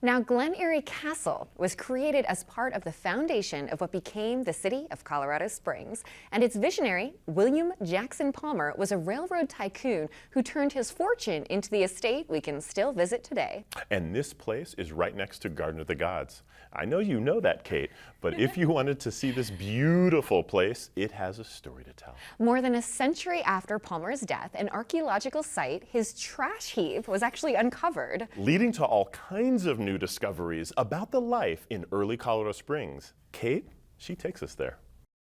Now, Glen Eyrie Castle was created as part of the foundation of what became the city of Colorado Springs, and its visionary, William Jackson Palmer, was a railroad tycoon who turned his fortune into the estate we can still visit today. And this place is right next to Garden of the Gods. I know you know that, Kate, but if you wanted to see this beautiful place, it has a story to tell. More than a century after Palmer's death, an archaeological site, his trash heap, was actually uncovered, leading to all kinds of new discoveries about the life in early Colorado Springs. Kate, she takes us there.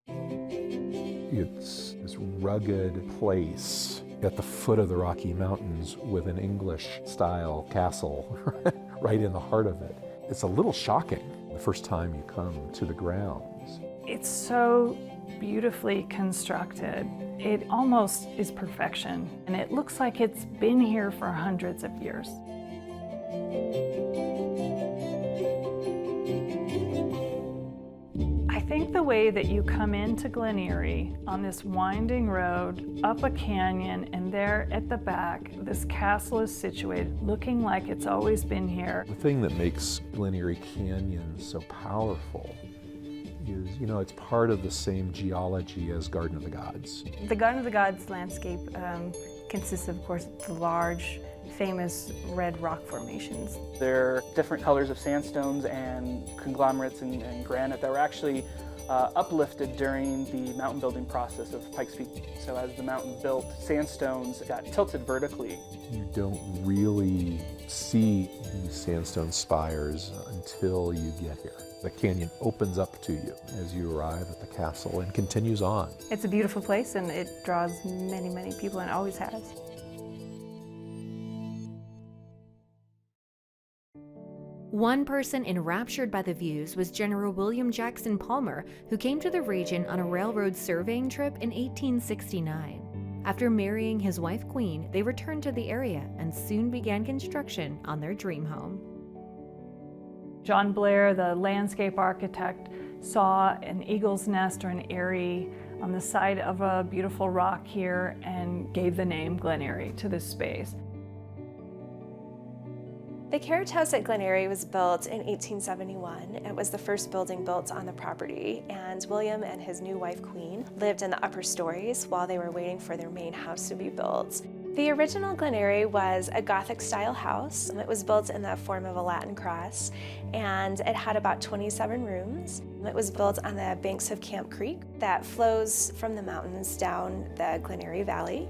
It's this rugged place at the foot of the Rocky Mountains with an English-style castle right in the heart of it. It's a little shocking the first time you come to the grounds. It's so beautifully constructed. It almost is perfection, and it looks like it's been here for hundreds of years. I think the way that you come into Glen Eyrie on this winding road, up a canyon, and there at the back, this castle is situated, looking like it's always been here. The thing that makes Glen Eyrie Canyon so powerful is, it's part of the same geology as Garden of the Gods. The Garden of the Gods landscape consists of course, the large, famous red rock formations. There are different colors of sandstones and conglomerates and granite that were actually uplifted during the mountain building process of Pikes Peak. So as the mountain built, sandstones got tilted vertically. You don't really see these sandstone spires until you get here. The canyon opens up to you as you arrive at the castle and continues on. It's a beautiful place and it draws many, many people and always has. One person enraptured by the views was General William Jackson Palmer, who came to the region on a railroad surveying trip in 1869. After marrying his wife Queen, they returned to the area and soon began construction on their dream home. John Blair, the landscape architect, saw an eagle's nest or an eyrie on the side of a beautiful rock here and gave the name Glen Eyrie to this space. The carriage house at Glen Eyrie was built in 1871. It was the first building built on the property, and William and his new wife Queen lived in the upper stories while they were waiting for their main house to be built. The original Glen Eyrie was a Gothic-style house. It was built in the form of a Latin cross, and it had about 27 rooms. It was built on the banks of Camp Creek that flows from the mountains down the Glen Eyrie Valley.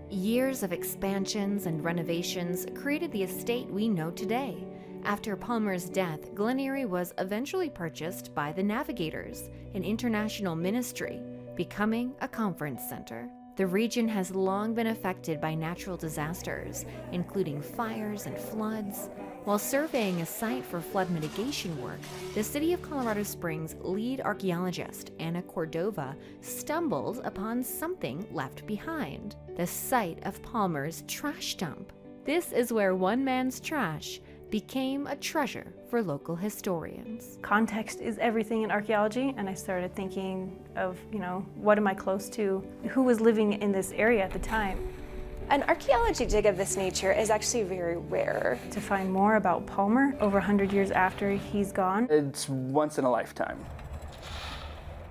Years of expansions and renovations created the estate we know today. After Palmer's death, Glen Eyrie was eventually purchased by the Navigators, an international ministry, becoming a conference center. The region has long been affected by natural disasters, including fires and floods. While surveying a site for flood mitigation work, the City of Colorado Springs lead archaeologist Anna Cordova stumbled upon something left behind: the site of Palmer's trash dump. This is where one man's trash became a treasure for local historians. Context is everything in archaeology, and I started thinking of, what am I close to? Who was living in this area at the time? An archaeology dig of this nature is actually very rare. To find more about Palmer over 100 years after he's gone. It's once in a lifetime.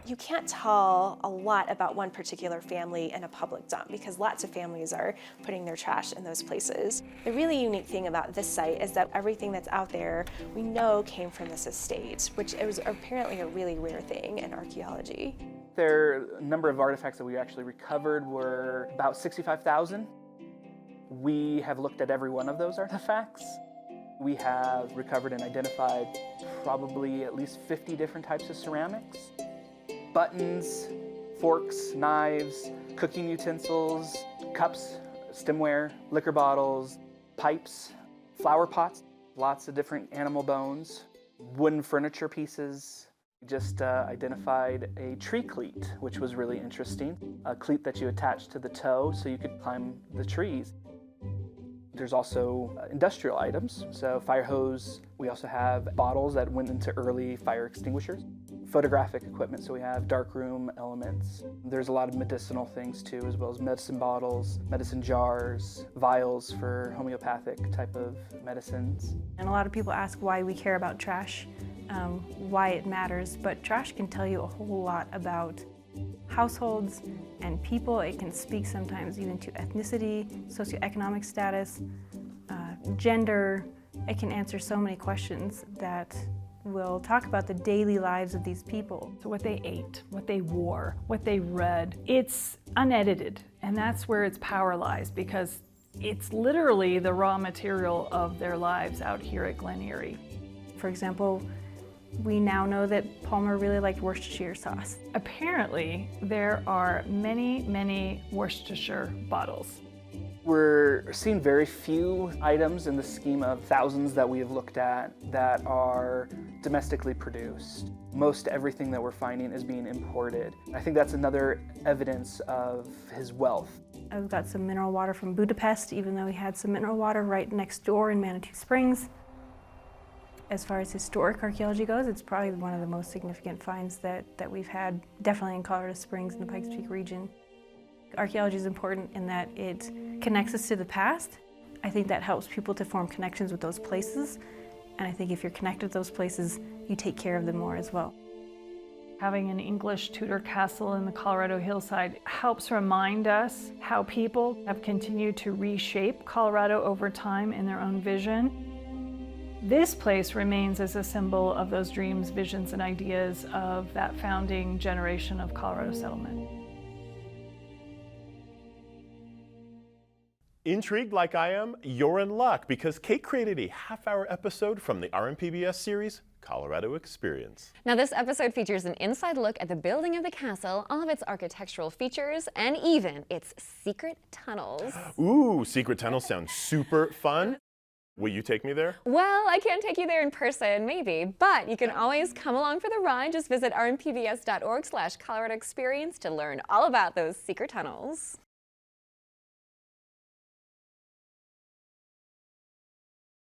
You can't tell a lot about one particular family in a public dump because lots of families are putting their trash in those places. The really unique thing about this site is that everything that's out there we know came from this estate, which is apparently a really rare thing in archaeology. There, a number of artifacts that we actually recovered were about 65,000. We have looked at every one of those artifacts. We have recovered and identified probably at least 50 different types of ceramics. Buttons, forks, knives, cooking utensils, cups, stemware, liquor bottles, pipes, flower pots, lots of different animal bones, wooden furniture pieces. We just identified a tree cleat, which was really interesting. A cleat that you attach to the toe so you could climb the trees. There's also industrial items, so fire hose. We also have bottles that went into early fire extinguishers. photographic equipment, so we have darkroom elements. There's a lot of medicinal things too, as well as medicine bottles, medicine jars, vials for homeopathic type of medicines. And a lot of people ask why we care about trash, why it matters, but trash can tell you a whole lot about households and people. It can speak sometimes even to ethnicity, socioeconomic status, gender. It can answer so many questions that will talk about the daily lives of these people. So what they ate, what they wore, what they read, it's unedited, and that's where its power lies, because it's literally the raw material of their lives out here at Glen Eyrie. For example, we now know that Palmer really liked Worcestershire sauce. Apparently, there are many, many Worcestershire bottles. We're seeing very few items in the scheme of thousands that we have looked at that are domestically produced. Most everything that we're finding is being imported. I think that's another evidence of his wealth. I've got some mineral water from Budapest, even though he had some mineral water right next door in Manitou Springs. As far as historic archaeology goes, it's probably one of the most significant finds that we've had, definitely in Colorado Springs and the Pikes Peak region. Archaeology is important in that it connects us to the past. I think that helps people to form connections with those places. And I think if you're connected to those places, you take care of them more as well. Having an English Tudor castle in the Colorado hillside helps remind us how people have continued to reshape Colorado over time in their own vision. This place remains as a symbol of those dreams, visions, and ideas of that founding generation of Colorado settlement. Intrigued like I am? You're in luck, because Kate created a half-hour episode from the RMPBS series, Colorado Experience. Now, this episode features an inside look at the building of the castle, all of its architectural features, and even its secret tunnels. Ooh, secret tunnels sound super fun. Will you take me there? Well, I can't take you there in person, maybe, but you can always come along for the ride. Just visit rmpbs.org/Colorado Experience to learn all about those secret tunnels.